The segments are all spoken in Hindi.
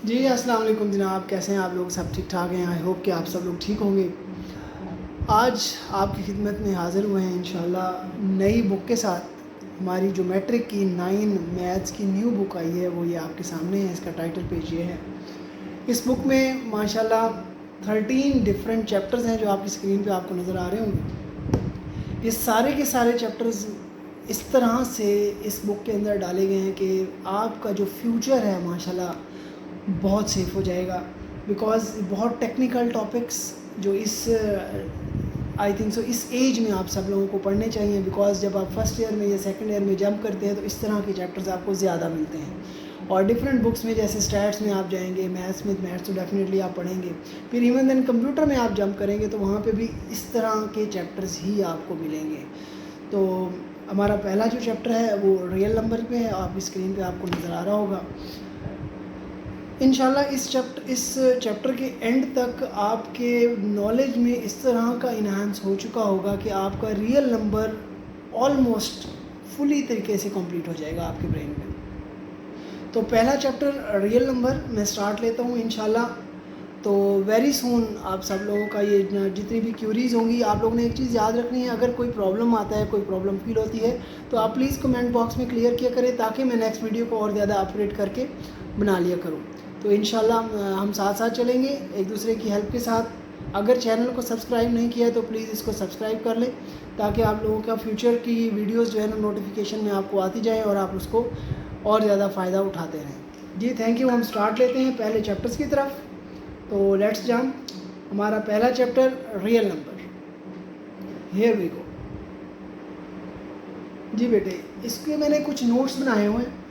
जी अस्सलाम वालेकुम जनाब, कैसे हैं आप लोग? सब ठीक ठाक हैं? आई होप कि आप सब लोग ठीक होंगे। आज आपकी खिदमत में हाज़िर हुए हैं इंशाल्लाह नई बुक के साथ। हमारी जो मैट्रिक की 9 मैथ्स की न्यू बुक आई है वो ये आपके सामने है। इसका टाइटल पेज ये है। इस बुक में माशाल्लाह 13 डिफरेंट चैप्टर्स हैं जो आपकी स्क्रीन पे आपको नज़र आ रहे होंगे। ये सारे के सारे चैप्टर्स इस तरह से इस बुक के अंदर डाले गए हैं कि आपका जो फ्यूचर है माशाल्लाह बहुत सेफ़ हो जाएगा। बिकॉज़ बहुत टेक्निकल टॉपिक्स जो इस आई थिंक सो इस एज में आप सब लोगों को पढ़ने चाहिए। बिकॉज़ जब आप फर्स्ट ईयर में या सेकंड ईयर में जंप करते हैं तो इस तरह के चैप्टर्स आपको ज़्यादा मिलते हैं। और डिफरेंट बुक्स में जैसे स्टैट्स में आप जाएंगे, मैथ्स तो डेफिनेटली आप पढ़ेंगे। फिर इवन देन कंप्यूटर में आप जंप करेंगे तो वहाँ पे भी इस तरह के चैप्टर्स ही आपको मिलेंगे। तो हमारा पहला जो चैप्टर है वो रियल नंबर पे है। आप स्क्रीन पे आपको नज़र आ रहा होगा। इंशाल्लाह इस चैप्टर के एंड तक आपके नॉलेज में इस तरह का इन्हांस हो चुका होगा कि आपका रियल नंबर ऑलमोस्ट फुली तरीके से कंप्लीट हो जाएगा आपके ब्रेन में। तो पहला चैप्टर रियल नंबर मैं स्टार्ट लेता हूँ इंशाल्लाह। तो वेरी सून आप सब लोगों का ये जितनी भी क्यूरीज़ होंगी, आप लोगों ने एक चीज़ याद रखनी है। अगर कोई प्रॉब्लम आता है, कोई प्रॉब्लम फील होती है तो आप प्लीज़ कमेंट बॉक्स में क्लियर किया करें ताकि मैं नेक्स्ट वीडियो को और ज़्यादा अपग्रेड करके बना लिया करूँ। तो इंशाल्लाह हम साथ साथ चलेंगे एक दूसरे की हेल्प के साथ। अगर चैनल को सब्सक्राइब नहीं किया है तो प्लीज़ इसको सब्सक्राइब कर लें ताकि आप लोगों का फ्यूचर की वीडियोस जो है ना नोटिफिकेशन में आपको आती जाए और आप उसको और ज़्यादा फ़ायदा उठाते रहें। जी थैंक यू। हम स्टार्ट लेते हैं पहले चैप्टर्स की तरफ। तो लेट्स जंप। हमारा पहला chapter real number. Here we go. जी बेटे, इसके मैंने कुछ नोट्स बनाए हुए हैं।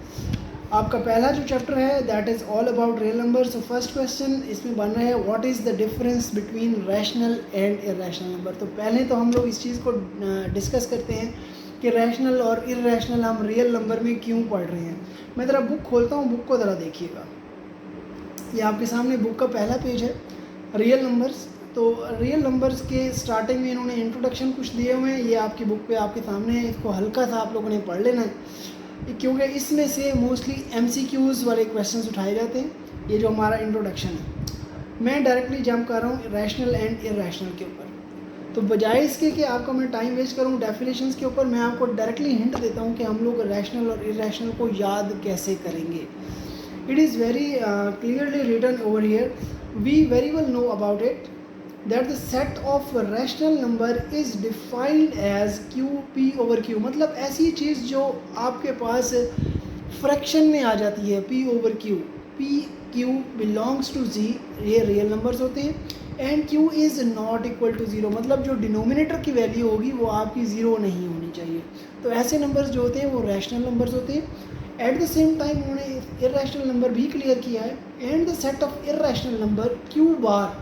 आपका पहला जो चैप्टर है that is all about real number. So first question इसमें बन रहा है what is the difference between rational and irrational number. तो पहले तो हम लोग इस चीज़ को डिस्कस करते हैं कि रैशनल और इरेशनल हम रियल नंबर में क्यों पढ़ रहे हैं। मैं ज़रा बुक खोलता हूँ, बुक को ज़रा देखिएगा। ये आपके सामने बुक का पहला पेज है, रियल नंबर्स। तो रियल नंबर्स के स्टार्टिंग में इन्होंने इंट्रोडक्शन कुछ दिए हुए हैं। ये आपकी बुक पे आपके सामने है। इसको हल्का सा आप लोगों ने पढ़ लेना है क्योंकि इसमें से मोस्टली MCQs वाले क्वेश्चंस उठाए जाते हैं। ये जो हमारा इंट्रोडक्शन है, मैं डायरेक्टली जंप कर रहा हूँ रैशनल एंड इरेशनल के ऊपर। तो बजाय इसके कि आपका मैं टाइम वेस्ट करूँ डेफिनेशंस के ऊपर, मैं आपको डायरेक्टली हिंट देता हूँ कि हम लोग रैशनल और इरेशनल को याद कैसे करेंगे। It is very clearly written over here. We very well know about it that the set of rational number is defined as QP over Q। मतलब ऐसी चीज़ जो आपके पास फ्रैक्शन में आ जाती है, P over Q। P Q belongs to Z, ये रियल नंबर्स होते हैं। And Q is not equal to zero, मतलब जो डिनोमिनेटर की वैल्यू होगी वो आपकी ज़ीरो नहीं होनी चाहिए। तो ऐसे नंबर्स जो होते हैं वो रैशनल नंबर्स होते हैं। एट द सेम टाइम उन्होंने इरेशनल नंबर भी क्लियर किया है। And the set of irrational number Q बार,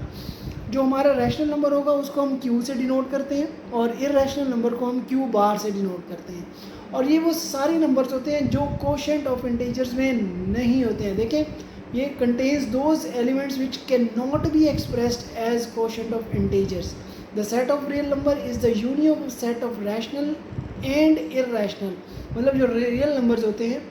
जो हमारा रैशनल नंबर होगा उसको हम Q से डिनोट करते हैं और इरेशनल नंबर को हम Q बार से डिनोट करते हैं। और ये वो सारे नंबर्स होते हैं जो कोशेंट ऑफ इंटीजर्स में नहीं होते हैं। देखें, ये contains those elements which can not be expressed as quotient of integers. The set of real number is the union of set of rational and irrational. मतलब जो रियल नंबर्स होते हैं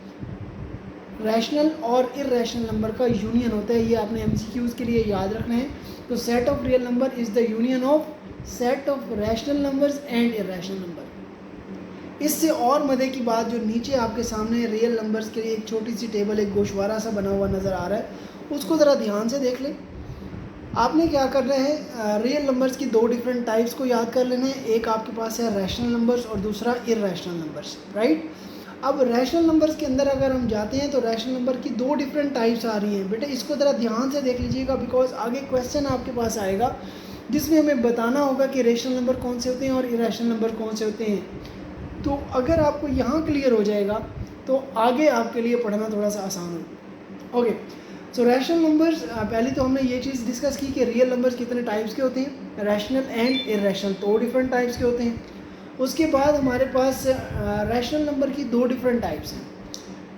रैशनल और इरेशनल नंबर का यूनियन होता है। ये आपने MCQs के लिए याद रखना है। तो set of real number is the union of set of rational numbers and irrational number. इससे और मज़े की बात, जो नीचे आपके सामने रियल नंबर्स के लिए एक छोटी सी टेबल, एक गोशवारा सा बना हुआ नज़र आ रहा है, उसको ज़रा ध्यान से देख लें। आपने क्या करना है, रियल नंबर्स की दो डिफरेंट टाइप्स को याद कर लेना है। एक आपके पास है रैशनल नंबर्स और दूसरा इरेशनल नंबर्स, राइट। अब रैशनल नंबर्स के अंदर अगर हम जाते हैं तो रैशनल नंबर की दो डिफरेंट टाइप्स आ रही हैं। बेटे इसको ज़रा ध्यान से देख लीजिएगा बिकॉज आगे क्वेश्चन आपके पास आएगा जिसमें हमें बताना होगा कि रैशनल नंबर कौन से होते हैं और इरेशनल नंबर कौन से होते हैं। तो अगर आपको यहाँ क्लियर हो जाएगा तो आगे आपके लिए पढ़ना थोड़ा सा आसान होगा। ओके, सो रैशनल नंबर्स, पहले तो हमने ये चीज़ डिस्कस की कि रियल नंबर्स कितने टाइप्स के होते हैं, रैशनल एंड इरेशनल, दो डिफरेंट टाइप्स के होते हैं। उसके बाद हमारे पास रैशनल नंबर की दो डिफरेंट टाइप्स हैं,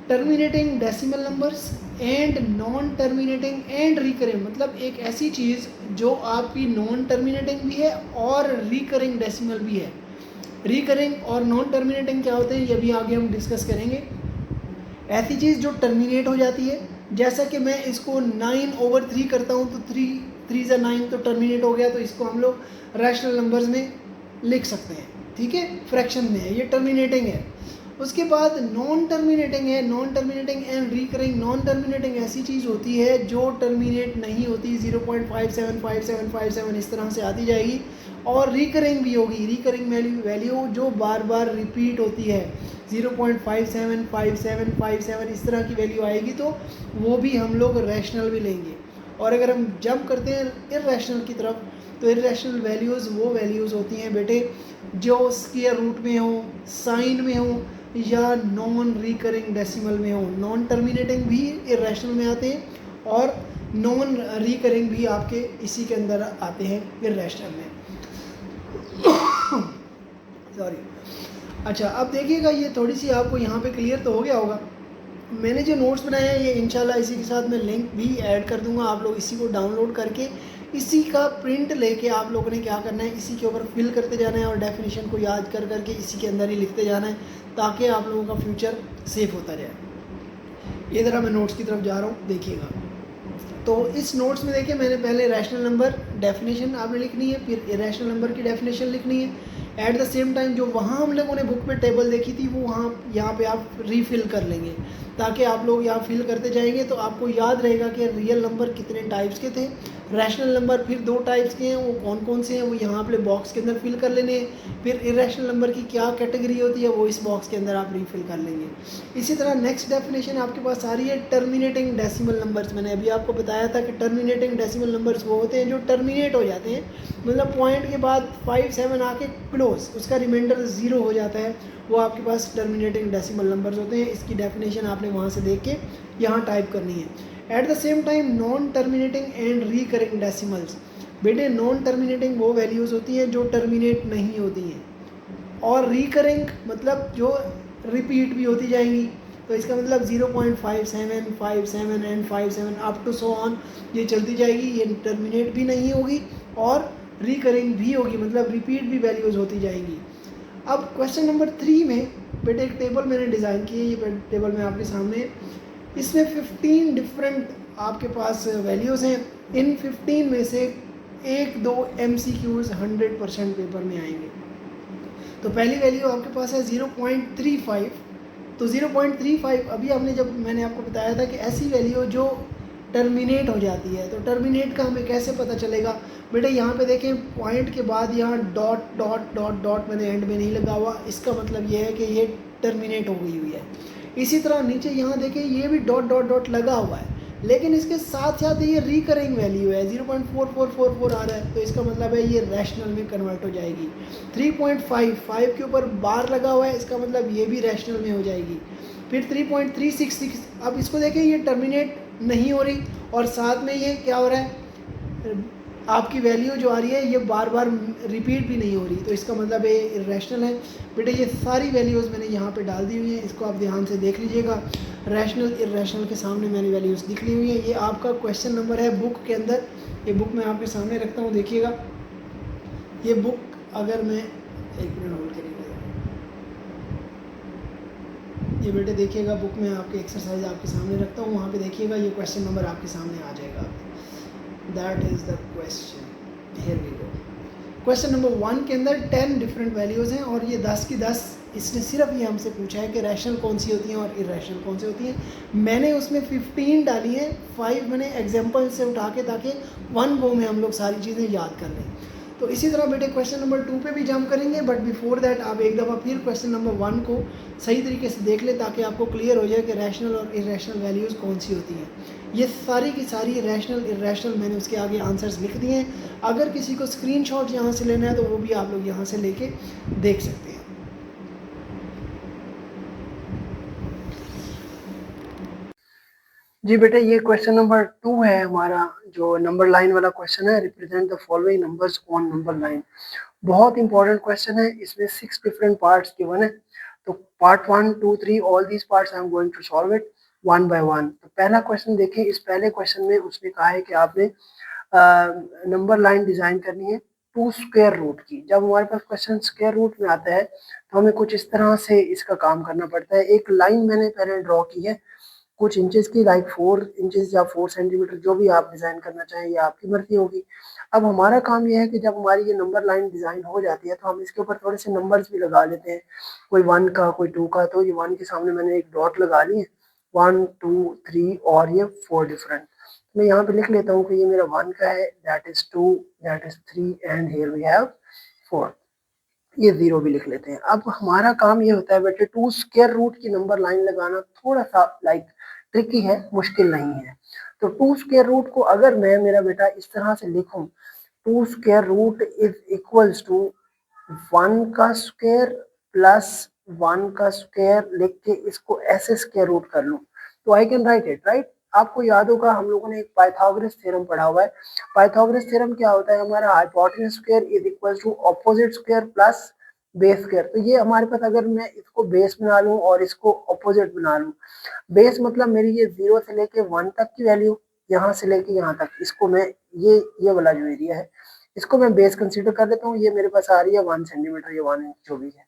terminating decimal numbers and non terminating and recurring. मतलब एक ऐसी चीज़ जो आपकी नॉन टर्मिनेटिंग भी है और रिकरिंग डेसिमल भी है। रिकरिंग और नॉन टर्मिनेटिंग क्या होते हैं ये भी आगे हम डिस्कस करेंगे। ऐसी चीज़ जो टर्मिनेट हो जाती है, जैसा कि मैं इसको 9/3 करता हूँ तो 3 3 9 तो टर्मिनेट हो गया, तो इसको हम लोग रैशनल नंबर्स में लिख सकते हैं, ठीक है, फ्रैक्शन में है, ये टर्मिनेटिंग है। उसके बाद नॉन टर्मिनेटिंग है, non terminating and recurring. Non terminating ऐसी चीज़ होती है जो टर्मिनेट नहीं होती, 0.575757 इस तरह से आती जाएगी, और रिकरिंग भी होगी, रिकरिंग वैल्यू जो बार बार रिपीट होती है, 0.575757 इस तरह की वैल्यू आएगी, तो वो भी हम लोग रैशनल भी लेंगे। और अगर हम जंप करते हैं इर्रेशनल की तरफ, तो इर्रेशनल वैल्यूज़ वो वैल्यूज़ होती हैं बेटे जो स्क्वायर रूट में हो, साइन में हो, या नॉन रिकरिंग डेसिमल में हो। नॉन टर्मिनेटिंग भी इर्रेशनल में आते हैं और नॉन रिकरिंग भी आपके इसी के अंदर आते हैं इर्रेशनल में। सॉरी। अच्छा, अब देखिएगा, ये थोड़ी सी आपको यहाँ पे क्लियर तो हो गया होगा। मैंने जो नोट्स बनाए हैं ये इंशाल्लाह इसी के साथ मैं लिंक भी ऐड कर दूंगा, आप लोग इसी को डाउनलोड करके इसी का प्रिंट लेके आप लोगों ने क्या करना है, इसी के ऊपर फिल करते जाना है और डेफिनेशन को याद कर करके इसी के अंदर ही लिखते जाना है, ताकि आप लोगों का फ्यूचर सेफ होता जाए। ये ज़रा मैं नोट्स की तरफ जा रहा हूँ, देखिएगा। तो इस नोट्स में देखिए, मैंने पहले रैशनल नंबर डेफिनेशन आपने लिखनी है, फिर इरेशनल नंबर की डेफिनेशन लिखनी है। एट द सेम टाइम जो वहाँ हम लोगों ने बुक पे टेबल देखी थी, वो वहाँ यहाँ पे आप रीफिल कर लेंगे, ताकि आप लोग यहाँ फिल करते जाएंगे तो आपको याद रहेगा कि रियल नंबर कितने टाइप्स के थे, रैशनल नंबर फिर 2 टाइप्स के हैं, वो कौन कौन से हैं वो यहाँ अपने बॉक्स के अंदर फिल कर लेने हैं, फिर इरेशनल नंबर की क्या कैटेगरी होती है वो इस बॉक्स के अंदर आप रीफिल कर लेंगे। इसी तरह नेक्स्ट डेफिनेशन आपके पास आ रही है टर्मिनेटिंग डेसिमल नंबर्स। मैंने अभी आपको बताया था कि टर्मिनेटिंग डेसिमल नंबर्स वो होते हैं जो टर्मिनेट हो जाते हैं, मतलब पॉइंट के बाद 5 7 आके क्लोज, उसका रिमाइंडर 0 हो जाता है, वो आपके पास टर्मिनेटिंग डेसिमल नंबर्स होते हैं। इसकी डेफिनेशन आपने वहाँ से देख के यहाँ टाइप करनी है। At the same time non terminating and recurring decimals. बेटे नॉन टर्मिनेटिंग वो वैल्यूज़ होती हैं जो टर्मिनेट नहीं होती हैं, और रिकरिंग मतलब जो रिपीट भी होती जाएंगी। तो इसका मतलब 0.5757 and 57 up to so on, ये चलती जाएगी, ये टर्मिनेट भी नहीं होगी और रिकरिंग भी होगी, मतलब रिपीट भी वैल्यूज़ होती जाएंगी। अब क्वेश्चन नंबर 3 में बेटे एक टेबल मैंने डिज़ाइन की है, ये टेबल में आपके सामने, इसमें 15 डिफरेंट आपके पास वैल्यूज़ हैं। इन 15 में से 1-2 MCQs 100% पेपर में आएंगे। तो पहली वैल्यू आपके पास है 0.35। तो 0.35 अभी आपने, जब मैंने आपको बताया था कि ऐसी वैल्यू जो टर्मिनेट हो जाती है, तो टर्मिनेट का हमें कैसे पता चलेगा बेटे, यहाँ पे देखें पॉइंट के बाद यहाँ डॉट डॉट डॉट डॉट मैंने एंड में नहीं लगा हुआ, इसका मतलब ये है कि ये टर्मिनेट हो गई हुई है। इसी तरह नीचे यहाँ देखें ये भी डॉट डॉट डॉट लगा हुआ है, लेकिन इसके साथ साथ ये रिकरिंग वैल्यू है, 0.4444 आ रहा है, तो इसका मतलब है ये रैशनल में कन्वर्ट हो जाएगी। 3.55 के ऊपर बार लगा हुआ है, इसका मतलब ये भी रैशनल में हो जाएगी। फिर 3.366, अब इसको देखें ये टर्मिनेट नहीं हो रही और साथ में ये क्या हो रहा है, आपकी वैल्यू जो आ रही है ये बार बार रिपीट भी नहीं हो रही, तो इसका मतलब ये इरेशनल है। बेटे ये सारी वैल्यूज़ मैंने यहाँ पे डाल दी हुई हैं, इसको आप ध्यान से देख लीजिएगा। रैशनल इरेशनल के सामने मैंने वैल्यूज़ लिख ली हुई हैं। ये आपका क्वेश्चन नंबर है बुक के अंदर, ये बुक मैं आपके सामने रखता हूँ, देखिएगा। ये बुक अगर मैं 1 मिनट होल्ड करिएगा, ये बेटे देखिएगा, बुक में आपके एक्सरसाइज आपके सामने रखता हूँ, वहाँ पे देखिएगा, ये क्वेश्चन नंबर आपके सामने आ जाएगा। That is the question, here we go. Question number 1 के अंदर 10 डिफरेंट वैल्यूज़ हैं और ये 10 की 10, इसने सिर्फ ये हमसे पूछा है कि रैशनल कौन सी होती हैं और इरेशनल कौन सी होती हैं। मैंने उसमें 15 डाली हैं, 5 मैंने एग्जाम्पल से उठा के, ताकि 1 गो में हम लोग सारी चीज़ें याद कर लें। तो इसी तरह बेटे क्वेश्चन नंबर 2 पे भी जंप करेंगे, बट बिफोर दैट आप एक दफ़ा फिर क्वेश्चन नंबर 1 को सही तरीके से देख लें, ताकि आपको क्लियर हो जाए कि रैशनल और इरेशनल वैल्यूज़ कौन सी होती हैं। ये सारी की सारी रैशनल इरेशनल मैंने उसके आगे आंसर्स लिख दिए हैं। अगर किसी को स्क्रीनशॉट यहाँ से लेना है तो वो भी आप लोग यहाँ से लेके देख सकते हैं। जी बेटे, ये क्वेश्चन नंबर 2 है हमारा, जो नंबर लाइन वाला क्वेश्चन है। Represent the following numbers on number line. बहुत इंपॉर्टेंट क्वेश्चन है, इसमें 6 डिफरेंट पार्ट्स गिवन है। तो part 1 2 3 all these parts I am going to solve it one by one. तो पहला क्वेश्चन देखें, इस पहले क्वेश्चन में उसने कहा है कि आपने नंबर लाइन डिजाइन करनी है 2 स्क्वायर रूट की। जब हमारे पास क्वेश्चन स्क्वायर रूट में आता है तो हमें कुछ इस तरह से इसका काम करना पड़ता है। एक लाइन मैंने पहले ड्रॉ की है, कुछ इंचेस की, लाइक 4 इंचेस या 4 सेंटीमीटर, जो भी आप डिज़ाइन करना चाहें ये आपकी मर्जी होगी। अब हमारा काम ये है कि जब हमारी ये नंबर लाइन डिज़ाइन हो जाती है तो हम इसके ऊपर थोड़े से नंबर्स भी लगा लेते हैं, कोई 1 का कोई 2 का। तो ये 1 के सामने मैंने एक डॉट लगा ली है, 1 2 3 और ये 4 डिफरेंट। मैं यहाँ पे लिख लेता हूँ कि ये मेरा 1 का है, that is 2, that is 3 and here we have 4। ये 0 भी लिख लेते हैं। अब हमारा काम ये होता है बेटे, 2 स्क्वायर रूट की नंबर लाइन लगाना थोड़ा सा लाइक ट्रिकी है, मुश्किल नहीं है। तो 2 स्क्वायर रूट को अगर मैं मेरा बेटा इस तरह से लिखूं, 2 square root is equals to 1 का स्क्वायर प्लस 1 का स्क्वायर लिख के इसको ऐसे स्क्वायर रूट कर लूं, तो I can write it, right. आपको याद होगा हम लोगों ने एक पाइथागोरस थ्योरम पढ़ा हुआ है। पाइथागोरस थ्योरम क्या होता है, हमारा hypotenuse square is equal to opposite square plus base square. तो ये हमारे पास, अगर मैं इसको बेस बना लूं और इसको ऑपोजिट बना लूं, बेस मतलब मेरी ये 0 से लेके 1 तक की वैल्यू, यहाँ से लेके यहाँ तक, इसको मैं ये वाला जो एरिया है इसको मैं बेस कंसीडर कर लेता हूँ। ये मेरे पास आ रही है 1 सेंटीमीटर या 1 इंच जो भी है,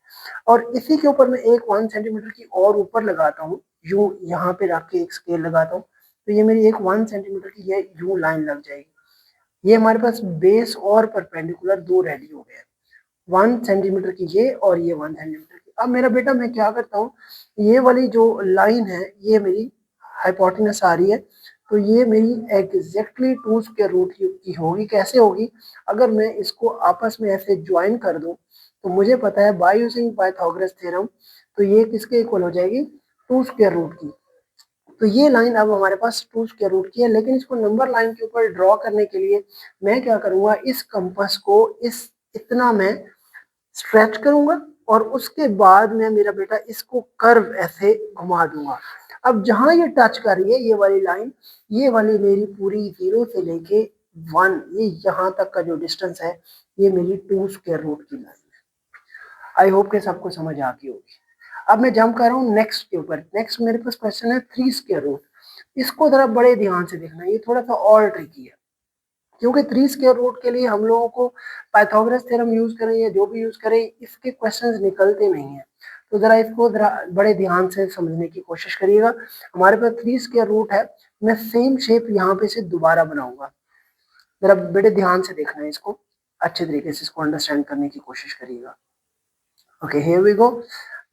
और इसी के ऊपर मैं एक 1 सेंटीमीटर की और ऊपर लगाता हूँ, यूं यहाँ पे रख के एक स्केल लगाता हूँ, तो ये मेरी एक 1 सेंटीमीटर की ये यूं लाइन लग जाएगी। ये हमारे पास बेस और परपेंडिकुलर दो रेडी हो गए, 1 सेंटीमीटर की ये और ये 1 सेंटीमीटर की। अब मेरा बेटा मैं क्या करता हूँ, ये वाली जो लाइन है ये मेरी हाइपोटेनस आ रही है, तो ये मेरी एग्जैक्टली 2 स्क्वायर रूट की होगी। कैसे होगी, अगर मैं इसको आपस में ऐसे ज्वाइन कर दूं, तो मुझे पता है बाय यूजिंग पाइथागोरस थ्योरम, तो ये किसके इक्वल हो जाएगी, 2 स्क्वायर रूट की। तो ये लाइन अब हमारे पास 2 स्क्वायर रूट की है, लेकिन इसको नंबर लाइन के ऊपर ड्रॉ करने के लिए मैं क्या करूंगा, इस कंपास को इस इतना मैं स्ट्रेच करूंगा और उसके बाद में मेरा बेटा इसको कर्व ऐसे घुमा दूंगा। अब जहां ये टच कर रही है ये वाली लाइन, ये वाली मेरी पूरी 0 से लेके 1, ये यहाँ तक का जो डिस्टेंस है ये मेरी 2 स्क्वायर रूट की लाइन है। आई होप के सबको समझ आ गई होगी। अब मैं जंप कर रहा हूँ नेक्स्ट के ऊपर। नेक्स्ट मेरे पास क्वेश्चन है 3 स्क्वायर रूट। इसको जरा बड़े ध्यान से देखना, ये थोड़ा सा और ट्रिकी है, क्योंकि 3 स्क्वायर रूट के लिए हम लोगों को पाइथागोरस थ्योरम यूज करें या जो भी यूज करें, इसके क्वेश्चंस निकलते नहीं है। तो जरा इसको जरा बड़े ध्यान से समझने की कोशिश करिएगा। हमारे पास 3 स्क्वायर रूट है, मैं सेम शेप यहाँ पे से दोबारा बनाऊंगा। जरा बड़े ध्यान से देखना है इसको, अच्छे तरीके से इसको अंडरस्टैंड करने की कोशिश करिएगा। Okay, here we go.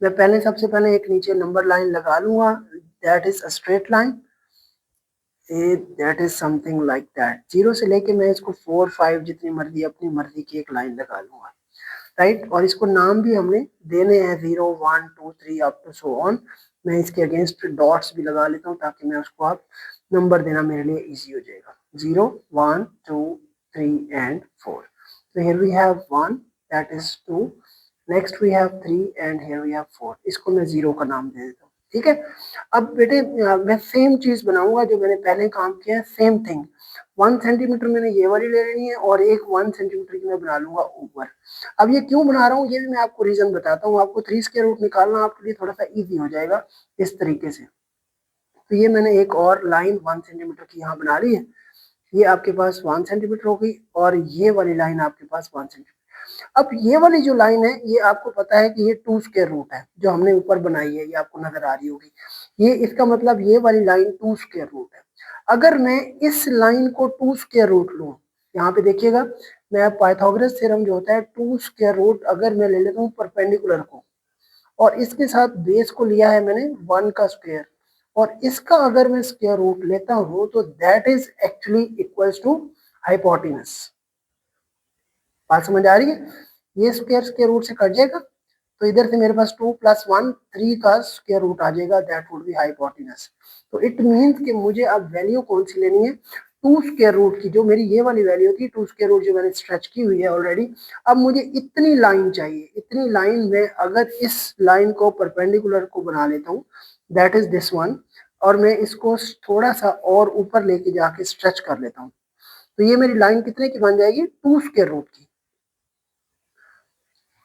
मैं पहले सबसे पहले एक नीचे नंबर लाइन लगा लूंगा, that is a straight line, that is something like that. 0 से लेके मैं इसको 4 5 जितनी मर्जी अपनी मर्जी की एक लाइन लगा लूंगा, राइट। और इसको नाम भी हमने देने हैं 0 1 2 3 अप टू सो ऑन। मैं इसके अगेंस्ट डॉट्स भी लगा लेता हूँ ताकि मैं उसको आप नंबर देना मेरे लिए इजी हो जाएगा, 0 1 2 3 एंड 4। तो here we have 1, that is 2, next we have 3 and here we have 4। इसको मैं 0 का नाम दे देता हूँ, ठीक है। अब बेटे मैं सेम चीज बनाऊंगा जो मैंने पहले काम किया है, सेम थिंग। 1 सेंटीमीटर मैंने ये वाली ले लेनी है और एक 1 सेंटीमीटर की मैं बना लूंगा ऊपर। अब ये क्यों बना रहा हूँ ये भी मैं आपको रीजन बताता हूँ। आपको 3 स्क्वायर रूट निकालना आपके लिए थोड़ा सा इजी हो जाएगा इस तरीके से। तो ये मैंने एक और लाइन 1 सेंटीमीटर की यहाँ बना ली है, ये आपके पास 1 सेंटीमीटर होगी और ये वाली लाइन आपके पास 1 सेंटीमीटर। अब ये वाली जो लाइन है ये आपको पता है कि ये 2 स्क्वायर रूट है जो हमने ऊपर बनाई है, ये आपको नजर आ रही होगी। ये इसका मतलब ये वाली लाइन 2 स्क्वायर रूट है। अगर मैं इस लाइन को 2 स्क्वायर रूट लूं, यहाँ पे देखिएगा, मैं पाइथागोरस थ्योरम जो होता है 2 स्क्वायर रूट अगर मैं ले लेता हूँ परपेंडिकुलर को, और इसके साथ बेस को लिया है मैंने 1 का स्क्वायर, और इसका अगर मैं स्क्वायर रूट लेता हूँ तो that is actually equals to hypotenuse. बात समझ आ रही है, ये स्क्वायर रूट से कट जाएगा, तो इधर से मेरे पास 2 + 1 3 का स्क्वायर रूट आ जाएगा, दैट वुड बी हाइपोटेनस। तो इट मींस कि मुझे अब वैल्यू कौन सी लेनी है, 2 स्क्वायर रूट की, जो मेरी ये वाली वैल्यू थी 2 स्क्वायर रूट जो मैंने स्ट्रेच की हुई है ऑलरेडी। अब मुझे इतनी लाइन चाहिए, इतनी लाइन में अगर इस लाइन को परपेंडिकुलर को बना लेता हूँ, दैट इज दिस वन, और मैं इसको थोड़ा सा और ऊपर लेके जाके स्ट्रेच कर लेता हूँ, तो ये मेरी लाइन कितने की बन जाएगी, 2 स्क्वायर रूट की।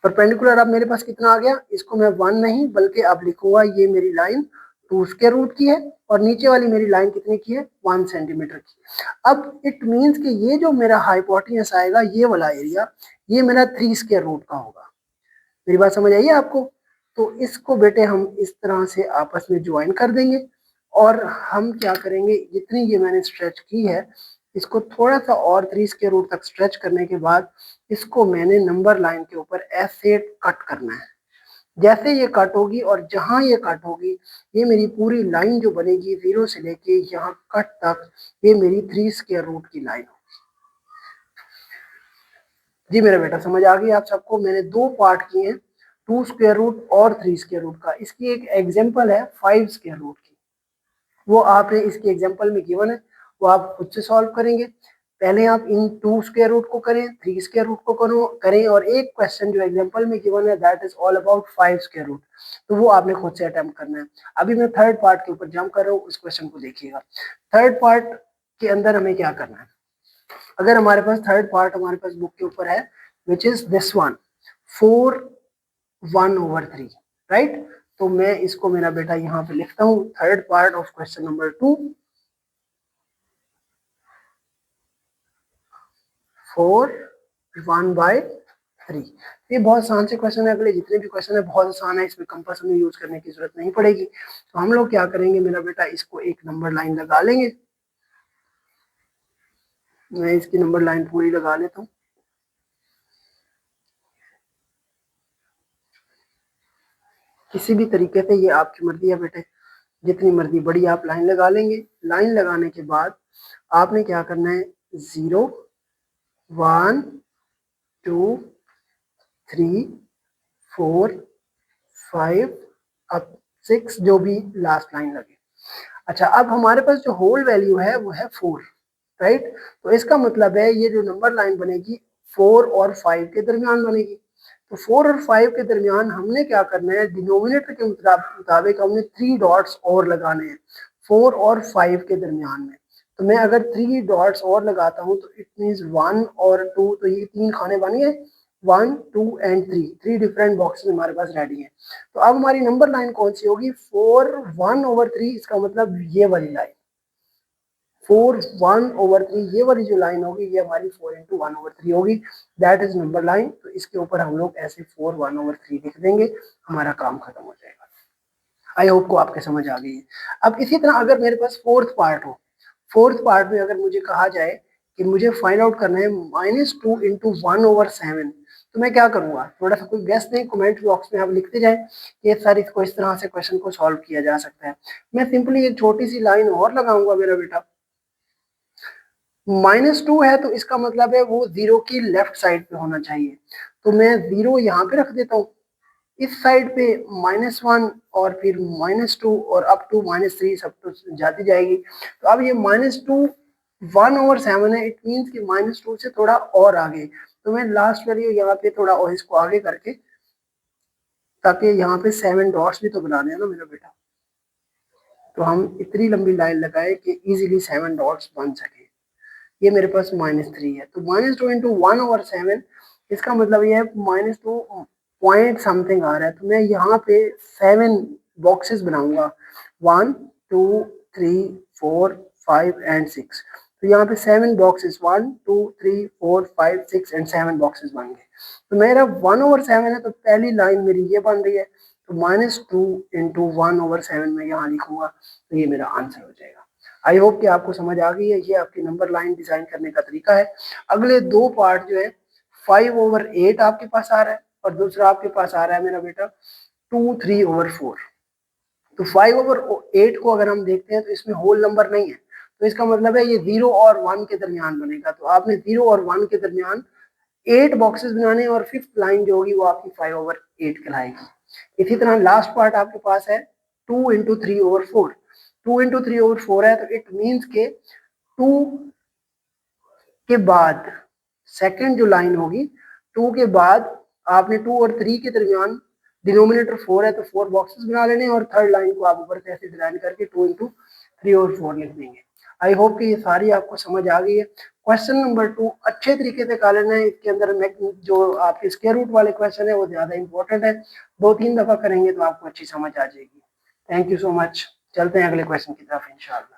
परपेंडिकुलर अब मेरे पास कितना आ गया, इसको मैं 1 नहीं बल्कि अब लिखूंगा ये मेरी लाइन 2 स्क्वायर रूट की है, और नीचे वाली मेरी लाइन कितने की है, 1 सेंटीमीटर की। अब इट मींस कि ये जो मेरा हाइपोटेनस आएगा ये वाला एरिया, ये मेरा 3 स्क्वायर रूट का होगा। मेरी बात समझ आई है आपको। तो इसको बेटे हम इस तरह से आपस में ज्वाइन कर देंगे, और हम क्या करेंगे, जितनी ये मैंने स्ट्रेच की है इसको थोड़ा सा और 3 स्क्वायर रूट तक स्ट्रेच करने के बाद इसको मैंने नंबर लाइन के ऊपर ऐसे कट करना है। जैसे ये कट होगी और जहां ये कट होगी ये मेरी पूरी लाइन जो बनेगी 0 से लेके यहाँ कट तक, ये मेरी 3 स्क्वायर रूट की लाइन होगी। जी मेरा बेटा समझ आ गई आप सबको। मैंने दो पार्ट किए हैं, 2 स्क्वायर रूट और 3 स्क्वायर रूट का। इसकी एक एग्जांपल है 5 स्क्वायर रूट की, वो आपने इसकी एग्जांपल में गिवन है, वो आप खुद से सॉल्व करेंगे। पहले आप इन 2 स्क्वायर रूट को करें, 3 स्क्वायर रूट को करें, और एक क्वेश्चन जो एग्जांपल में गिवन है that is all about 5 square root, तो वो आपने खुद से अटेम्प्ट करना है। अभी मैं थर्ड पार्ट के ऊपर जंप कर रहा हूँ, उस क्वेश्चन को देखिएगा। थर्ड पार्ट के अंदर हमें क्या करना है, अगर हमारे पास थर्ड पार्ट हमारे पास बुक के ऊपर है which is this one, 4/1/3, right. तो मैं इसको मेरा बेटा यहाँ पे लिखता हूँ, third part of question number 2, 4/1/3। ये बहुत आसान से क्वेश्चन है, अगले जितने भी क्वेश्चन है बहुत आसान है, इसमें कंपास हमें यूज करने की जरूरत नहीं पड़ेगी। तो हम लोग क्या करेंगे मेरा बेटा, इसको एक नंबर लाइन लगा लेंगे। मैं इसकी नंबर लाइन पूरी लगा लेता हूँ। किसी भी तरीके से, ये आपकी मर्जी है बेटे, जितनी मर्जी बड़ी आप लाइन लगा लेंगे। लाइन लगाने के बाद आपने क्या करना है, 0 1 2 3 4 5 अब 6, जो भी लास्ट लाइन लगे। अच्छा, अब हमारे पास जो होल वैल्यू है वो है 4, राइट। तो इसका मतलब है ये जो नंबर लाइन बनेगी 4 और 5 के दरमियान बनेगी। तो 4 और 5 के दरमियान हमने क्या करना है, डिनोमिनेटर के मुताबिक हमने 3 डॉट्स और लगाने हैं 4 और 5 के दरमियान में। तो मैं अगर 3 डॉट्स और लगाता हूँ तो इट मीन्स 1 और 2, तो ये 3 खाने बन गए, 1 2 एंड 3 डिफरेंट बॉक्सेस हमारे पास रेडी हैं। तो अब हमारी नंबर लाइन कौन सी होगी, 4/1/3, इसका मतलब ये वाली लाइन 4/1/3, ये वाली जो लाइन होगी ये हमारी 4/1/3 होगी, दैट इज नंबर लाइन। तो इसके ऊपर हम लोग ऐसे 4/1/3 लिख देंगे, हमारा काम खत्म हो जाएगा। आई होप को आपके समझ आ गई है। अब इसी तरह अगर मेरे पास फोर्थ पार्ट हो, फोर्थ पार्ट में अगर मुझे कहा जाए कि मुझे फाइंड आउट करना है -2 × 1/7, तो मैं क्या करूंगा, थोड़ा सा कोई गेस दें, कमेंट बॉक्स में आप लिखते जाएं कि सर इसको इस तरह से क्वेश्चन को सॉल्व किया जा सकता है। मैं सिंपली एक छोटी सी लाइन और लगाऊंगा मेरा बेटा, -2 है तो इसका मतलब है वो 0 की लेफ्ट साइड पे होना चाहिए, तो मैं 0 यहाँ पे रख देता हूँ। इस साइड पे -1 और फिर -2 और अप टू -3 सब तो जाती जाएगी। तो अब ये -2 1/7 है, इट मीन्स कि -2 से थोड़ा और आगे, तो मैं लास्ट वैल्यू यहाँ पे थोड़ा और इसको आगे करके, ताकि यहाँ पे 7 डॉट्स भी तो बनाने हैं ना मेरा बेटा, तो हम इतनी लंबी लाइन लगाए कि इजीली 7 डॉट्स बन सके। ये मेरे पास -3 है, तो -2 × 1/7, इसका मतलब ये है -2 पॉइंट समथिंग आ रहा है, तो मैं यहाँ पे 7 बॉक्सेस बनाऊंगा, 1 2 3 4 5 एंड 6। तो यहाँ पे 7 बॉक्सेस, 1 2 3 4 5 6 एंड 7 बॉक्सेस बन गए। तो मेरा 1/7 है, तो पहली लाइन मेरी ये बन रही है, तो -2 × 1/7 में यहाँ लिखूंगा, तो ये मेरा आंसर हो जाएगा। आई होप कि आपको समझ आ गई है, ये आपकी नंबर लाइन डिजाइन करने का तरीका है। अगले दो पार्ट जो है, 5/8 आपके पास आ रहा है और दूसरा आपके पास आ रहा है मेरा बेटा 2/3/4। तो 5/8 को अगर हम देखते हैं तो इसमें होल नंबर नहीं है, तो इसका मतलब है ये 0 और 1 के दरमियान बनेगा। तो आपने 0 और 1 के दरमियान 8 बॉक्सेस बनाने हैं और फिफ्थ लाइन जो होगी वो आपकी 5/8 कहलाएगी। इसी तरह लास्ट पार्ट आपके पास है 2 × 3/4। 2 × 3/4 है, तो इट मीन्स के 2 के बाद सेकंड जो लाइन होगी, 2 के बाद आपने 2 और 3 के दरमियान, डिनोमिनेटर 4 है तो 4 बॉक्सेस बना लेने, और थर्ड लाइन को आप ऊपर से ऐसे डिजाइन करके 2 × 3/4 लिख देंगे। आई होप कि ये सारी आपको समझ आ गई है। क्वेश्चन नंबर 2 अच्छे तरीके से कर लेना है, इसके अंदर जो आपके स्क्वायर रूट वाले क्वेश्चन है वो ज्यादा इंपॉर्टेंट है, 2-3 दफा करेंगे तो आपको अच्छी समझ आ जाएगी। थैंक यू सो मच, चलते हैं अगले क्वेश्चन की तरफ इंशाल्लाह।